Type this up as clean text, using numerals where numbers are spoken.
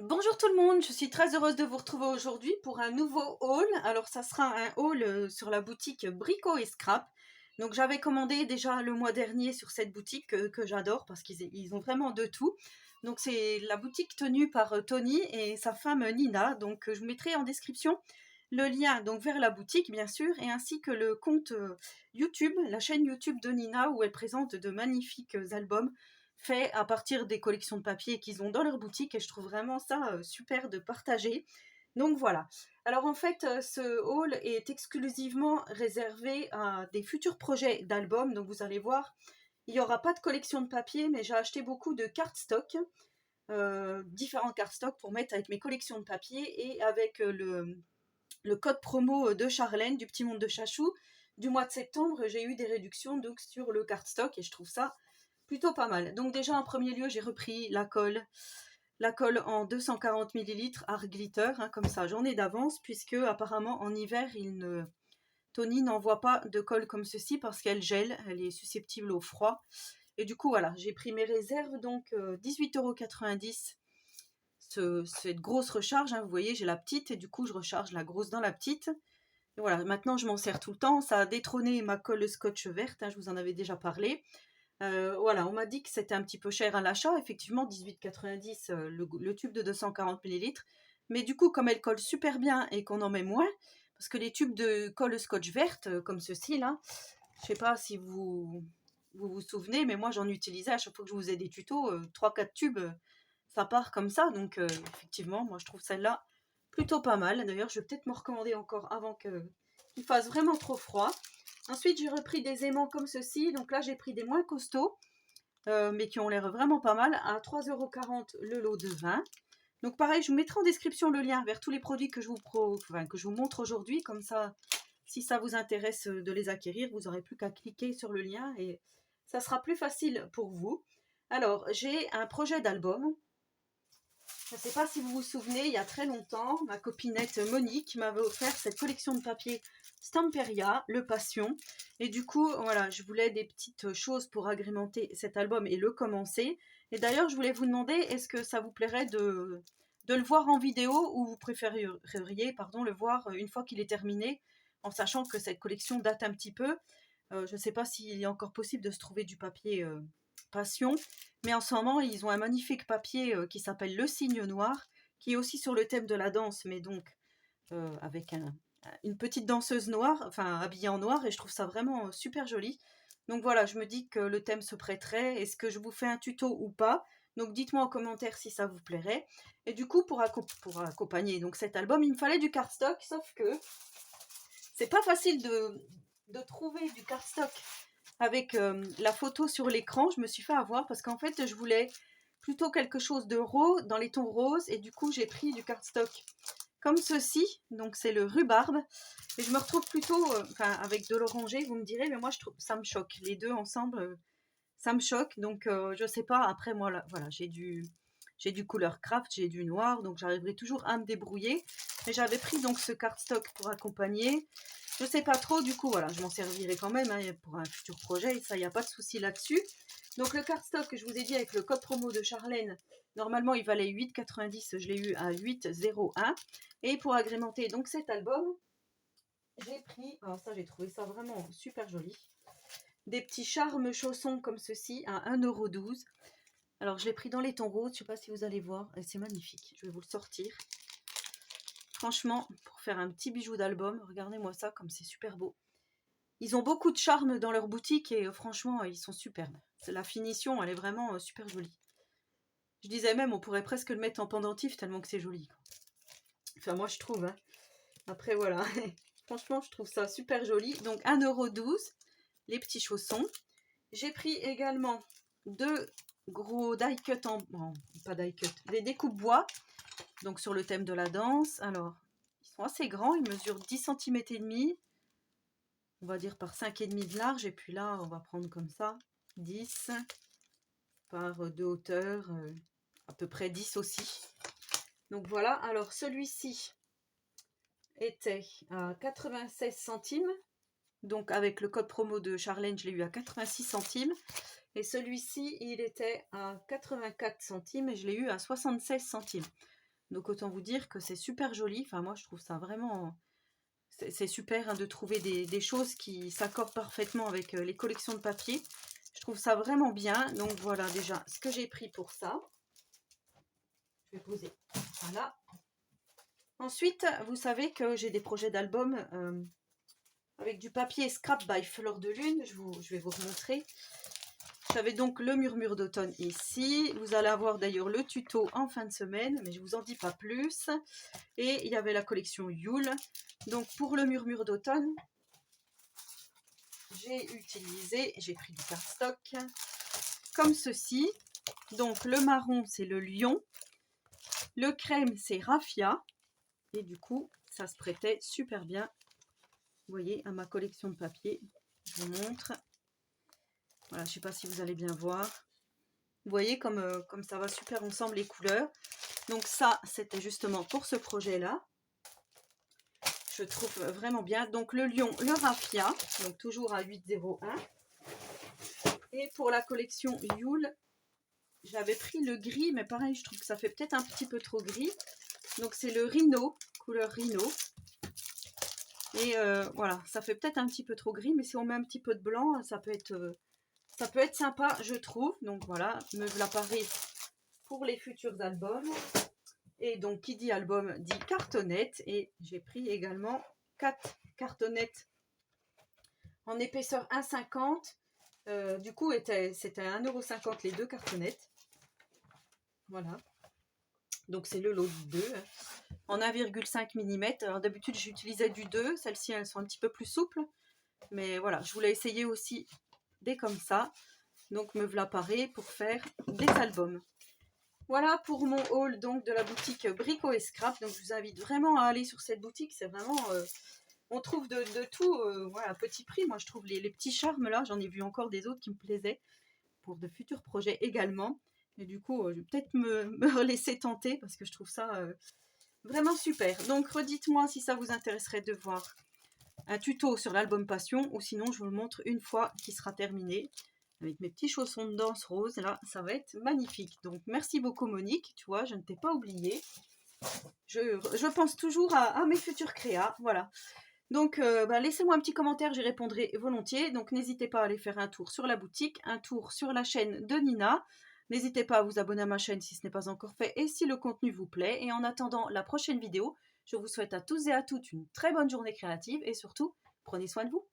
Bonjour tout le monde, je suis très heureuse de vous retrouver aujourd'hui pour un nouveau haul. Alors ça sera un haul sur la boutique Brico et Scrap. Donc j'avais commandé déjà le mois dernier sur cette boutique que j'adore parce qu'ils ont vraiment de tout. Donc c'est la boutique tenue par Tony et sa femme Nina. Donc je vous mettrai en description le lien donc vers la boutique bien sûr et ainsi que le compte YouTube, la chaîne YouTube de Nina où elle présente de magnifiques albums fait à partir des collections de papier qu'ils ont dans leur boutique et je trouve vraiment ça super de partager. Donc voilà. Alors en fait, ce haul est exclusivement réservé à des futurs projets d'albums. Donc vous allez voir, il n'y aura pas de collection de papier, mais j'ai acheté beaucoup de cardstock, différents cardstock pour mettre avec mes collections de papier et avec le code promo de Charlène du Petit Monde de Chachou du mois de septembre, j'ai eu des réductions donc sur le cardstock et je trouve ça plutôt pas mal. Donc déjà en premier lieu, j'ai repris la colle en 240 millilitres Art Glitter, hein, comme ça j'en ai d'avance, puisque apparemment en hiver, Tony n'envoie pas de colle comme ceci parce qu'elle gèle, elle est susceptible au froid. Et du coup voilà, j'ai pris mes réserves, donc 18,90 €, cette grosse recharge, hein, vous voyez j'ai la petite et du coup je recharge la grosse dans la petite. Et voilà, maintenant je m'en sers tout le temps, ça a détrôné ma colle scotch verte, hein, je vous en avais déjà parlé. Voilà, on m'a dit que c'était un petit peu cher à l'achat, effectivement 18,90 € le tube de 240 millilitres. Mais du coup, comme elle colle super bien et qu'on en met moins, parce que les tubes de colle scotch verte, comme ceci là, je sais pas si vous souvenez, mais moi j'en utilisais à chaque fois que je vous faisais des tutos, 3-4 tubes, ça part comme ça. Donc effectivement, moi je trouve celle-là plutôt pas mal. D'ailleurs, je vais peut-être me recommander encore avant qu'il fasse vraiment trop froid. Ensuite, j'ai repris des aimants comme ceci. Donc là, j'ai pris des moins costauds, mais qui ont l'air vraiment pas mal, à 3,40 € le lot de 20. Donc pareil, je vous mettrai en description le lien vers tous les produits que que je vous montre aujourd'hui. Comme ça, si ça vous intéresse de les acquérir, vous n'aurez plus qu'à cliquer sur le lien et ça sera plus facile pour vous. Alors, j'ai un projet d'album. Je ne sais pas si vous vous souvenez, il y a très longtemps, ma copinette Monique m'avait offert cette collection de papier Stamperia, Le Passion. Et du coup, voilà, je voulais des petites choses pour agrémenter cet album et le commencer. Et d'ailleurs, je voulais vous demander, est-ce que ça vous plairait de le voir en vidéo ou vous préféreriez le voir une fois qu'il est terminé, en sachant que cette collection date un petit peu. Je ne sais pas s'il est encore possible de se trouver du papier Passion. Mais en ce moment, ils ont un magnifique papier qui s'appelle Le Cygne Noir, qui est aussi sur le thème de la danse, mais donc avec une petite danseuse noire, enfin habillée en noir, et je trouve ça vraiment super joli. Donc voilà, je me dis que le thème se prêterait. Est-ce que je vous fais un tuto ou pas? Donc dites-moi en commentaire si ça vous plairait. Et du coup, pour accompagner donc cet album, il me fallait du cardstock, sauf que c'est pas facile de trouver du cardstock avec la photo sur l'écran. Je me suis fait avoir parce qu'en fait, je voulais plutôt quelque chose de rose, dans les tons roses, et du coup, j'ai pris du cardstock comme ceci. Donc, c'est le rhubarbe. Et je me retrouve plutôt avec de l'orangé, vous me direz, mais moi, je trouve ça me choque. Les deux ensemble, ça me choque. Donc, je sais pas. Après, moi, là, voilà, j'ai du couleur craft, j'ai du noir, donc j'arriverai toujours à me débrouiller. Mais j'avais pris donc ce cardstock pour accompagner. Je sais pas trop, du coup, voilà, je m'en servirai quand même hein, pour un futur projet, ça, il n'y a pas de souci là-dessus. Donc le cardstock que je vous ai dit avec le code promo de Charlène, normalement il valait 8,90, je l'ai eu à 8,01. Et pour agrémenter donc cet album, j'ai pris, alors ça j'ai trouvé ça vraiment super joli, des petits charmes chaussons comme ceci à 1,12 €. Alors je l'ai pris dans les tons roses, je ne sais pas si vous allez voir, et c'est magnifique, je vais vous le sortir. Franchement, pour faire un petit bijou d'album, regardez-moi ça comme c'est super beau. Ils ont beaucoup de charme dans leur boutique et franchement, ils sont superbes. La finition, elle est vraiment super jolie. Je disais même, on pourrait presque le mettre en pendentif tellement que c'est joli, quoi. Enfin, moi, je trouve. Hein. Après, voilà. Franchement, je trouve ça super joli. Donc, 1,12 €, les petits chaussons. J'ai pris également deux gros die cut non, pas die cut, des découpes bois. Donc, sur le thème de la danse. Alors, ils sont assez grands. Ils mesurent 10,5 cm. On va dire par 5,5 de large, et puis là on va prendre comme ça 10 par de hauteur, à peu près 10 aussi. Donc voilà, alors celui-ci était à 96 centimes, donc avec le code promo de Charlène je l'ai eu à 86 centimes, et celui-ci il était à 84 centimes et je l'ai eu à 76 centimes. Donc autant vous dire que c'est super joli. Enfin moi je trouve ça vraiment... C'est super hein, de trouver des choses qui s'accordent parfaitement avec les collections de papier. Je trouve ça vraiment bien. Donc voilà déjà ce que j'ai pris pour ça. Je vais poser. Voilà. Ensuite, vous savez que j'ai des projets d'album avec du papier Scrap by Fleur de Lune. Je vais vous remontrer. J'avais donc le murmure d'automne ici. Vous allez avoir d'ailleurs le tuto en fin de semaine, mais je ne vous en dis pas plus. Et il y avait la collection Yule. Donc pour le murmure d'automne, j'ai pris du cardstock comme ceci. Donc le marron c'est le lion, le crème c'est raffia. Et du coup ça se prêtait super bien, vous voyez, à ma collection de papier. Je vous montre. Voilà, je ne sais pas si vous allez bien voir. Vous voyez comme ça va super ensemble les couleurs. Donc ça, c'était justement pour ce projet-là. Je trouve vraiment bien. Donc le lion, le raffia, donc toujours à 8,01. Et pour la collection Yule, j'avais pris le gris, mais pareil, je trouve que ça fait peut-être un petit peu trop gris. Donc c'est le Rhino, couleur Rhino. Et voilà, ça fait peut-être un petit peu trop gris, mais si on met un petit peu de blanc, ça peut être sympa, je trouve. Donc voilà, me voilà parée pour les futurs albums. Et donc, qui dit album dit cartonnette. Et j'ai pris également 4 cartonnettes en épaisseur 1,50. Du coup, c'était 1,50 € les 2 cartonnettes. Voilà. Donc, c'est le lot du 2. En 1,5 mm. Alors, d'habitude, j'utilisais du 2. Celles-ci, elles sont un petit peu plus souples. Mais voilà, je voulais essayer aussi des comme ça. Donc, me voilà parée pour faire des albums. Voilà pour mon haul donc de la boutique Brico et Scrap. Donc je vous invite vraiment à aller sur cette boutique. C'est vraiment, on trouve de tout, voilà, à petit prix. Moi je trouve les petits charmes là, j'en ai vu encore des autres qui me plaisaient pour de futurs projets également. Et du coup, je vais peut-être me laisser tenter parce que je trouve ça vraiment super. Donc redites-moi si ça vous intéresserait de voir un tuto sur l'album Passion ou sinon je vous le montre une fois qu'il sera terminé. Avec mes petits chaussons de danse rose, là, ça va être magnifique. Donc, merci beaucoup Monique, tu vois, je ne t'ai pas oublié. Je pense toujours à mes futurs créas, voilà. Donc, laissez-moi un petit commentaire, j'y répondrai volontiers. Donc, n'hésitez pas à aller faire un tour sur la boutique, un tour sur la chaîne de Nina. N'hésitez pas à vous abonner à ma chaîne si ce n'est pas encore fait et si le contenu vous plaît. Et en attendant la prochaine vidéo, je vous souhaite à tous et à toutes une très bonne journée créative et surtout, prenez soin de vous.